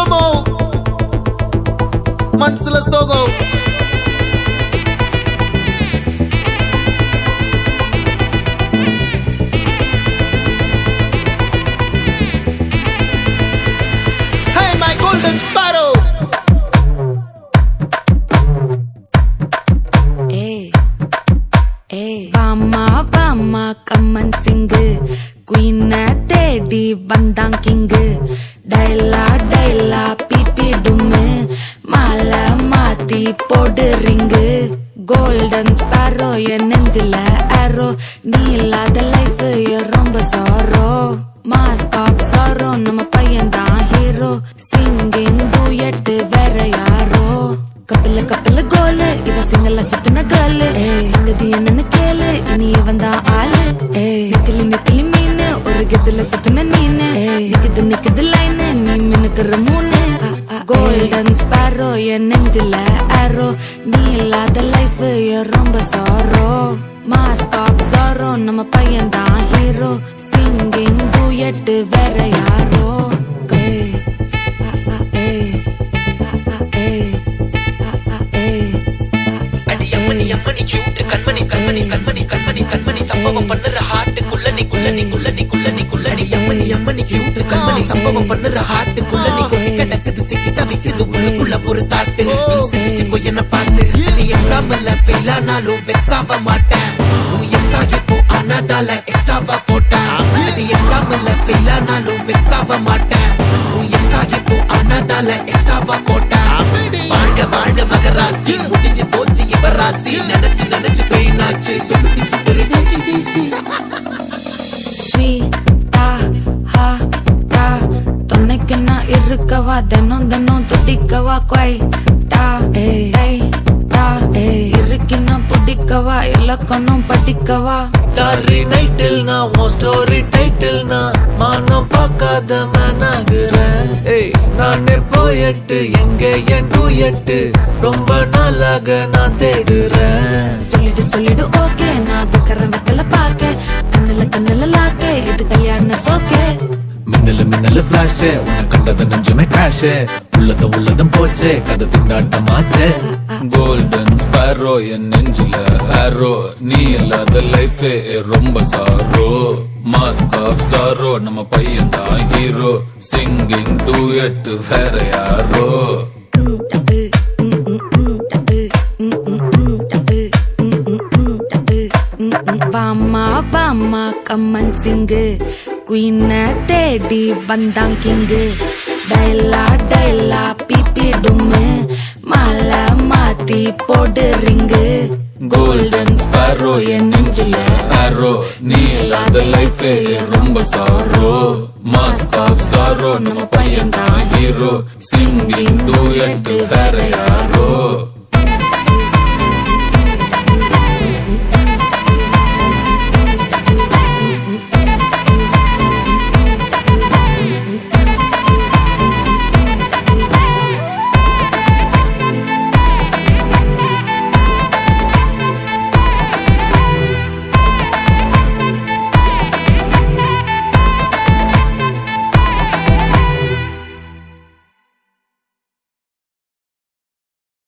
slo-mo மனசுல சோகம் Hey my golden sparrow வாமா வாமா கம்மன் சிங்கு குயின தேடி வந்தான் கிங்கு டைலா டைலா பிபி டும்மு மாலை மாத்தி போடு ரிங்கு கோல்டன் ஸ்பாரோ என் நெஞ்சில ஆரோ நீ இல்லாத லைஃப் ரொம்ப சாரோ மாஸ்க் ஆஃப் சாரோ நம்ம பையன் தான் ஹீரோ சிங்கிங் டூயட் வேற யாரோ கப்பல கப்பல கோலு இவ சிங்கல்ல சுத்தின கேளு சங்கதி என்னன்னு கேளு இனி வந்தா ஆளு நெத்திலி நெத்திலி மீனு ஒரு கெத்துல சுத்தின மீனு நிக்குது நிக்குது லைனு நீ மினுக்குற மூணு கோல்டன் ஸ்பாரோ என் நெஞ்சில ஆரோ நீ இல்லாத லைஃப் ரொம்ப சாரோ மாஸ்க் ஆஃப் சாரோ நம்ம பையன் தான் ஹீரோ சிங்கிங் டூயட் வேற யாரோ அம்மனி கியூட் கண்மணி கண்மணி கண்மணி கண்மணி கண்மணி சம்பவம் பண்ணுற ஹார்ட்டுக்குள்ள நீ குள்ள நீ குள்ள நீ குள்ள நீ குள்ள நீ அம்மனி கியூட் கண்மணி சம்பவம் பண்ணுற ஹார்ட்டுக்குள்ள நீ கொட்டி கிடக்குது சிக்கி தவிக்குது உள்ளுக்குள்ள ஒரு தாட்டு நீ சிரிச்சுக்கோ என்ன பார்த்து நீ எக்ஸாம்ல ஃபெயில் ஆனாலும் வெக்ஸ் ஆக மாட்டேன் உன் எக்ஸா இப்போ ஆனதால எக்ஸ்ட்ராவா போட்டேன் நீ எக்ஸாம்ல ஃபெயில் ஆனாலும் வெக்ஸ் ஆக மாட்டேன் உன் எக்ஸா இப்போ ஆனதால எக்ஸ்ட்ராவா போட்டேன் வாழ்க வாழ்க மகராசி முடிஞ்சு போச்சு ராசி நினைச்சு நினைச்சு பெயினாச்சு சொல்லுடி சுத்தரு துணைக்கு நான் இருக்கவா தினம் தினம் துடிக்கவா கொய் இருக்கினா பிடிக்கவா இலக்கணம் படிக்கவா ஸ்டாரி நைட்டில் நான் உன் ஸ்டோரி டைட்டில் நான் மானம் பார்க்காத மேனாகிறேன் நானே போயட்டு எங்க என் டூயட்டு ரொம்ப நாளாக நான் தேடுறேன் சொல்லிடு ஓகே நான் வைக்கிற வெத்தல பாக்க கண்ணுல லாக்க இது கல்யாண சோக்கே மின்னலு ஃபிளாஷ் உன்னை கண்டது நெஞ்சுமே கிராஷ் உள்ளதும் போச்சே கதை திண்டாட்டமாச்சே கோல்டன் ஸ்பாரோ என் நெஞ்சில ஆரோ நீ இல்லாத லைஃப் ரொம்ப சாரோ மாஸ்க் ஆஃப் சாரோ நம்ம பையன் தான் ஹீரோ சிங்கிங் டூயட் வேற யாரோ வாமா வாமா கம்மன் சிங்கு குயின தேடி வந்தான் கிங்கு டைலா டைலா பிபி டும்மு மாலை மாத்தி போடு ரிங்கு கோல்டன் ஸ்பாரோ என் நெஞ்சில ஆரோ நீ இல்லாத லைஃப் ரொம்ப சாரோ மாஸ்க் ஆஃப் சாரோ நம்ம பையன் தான் ஹீரோ சிங்கிங் டூயட் வேற யாரோ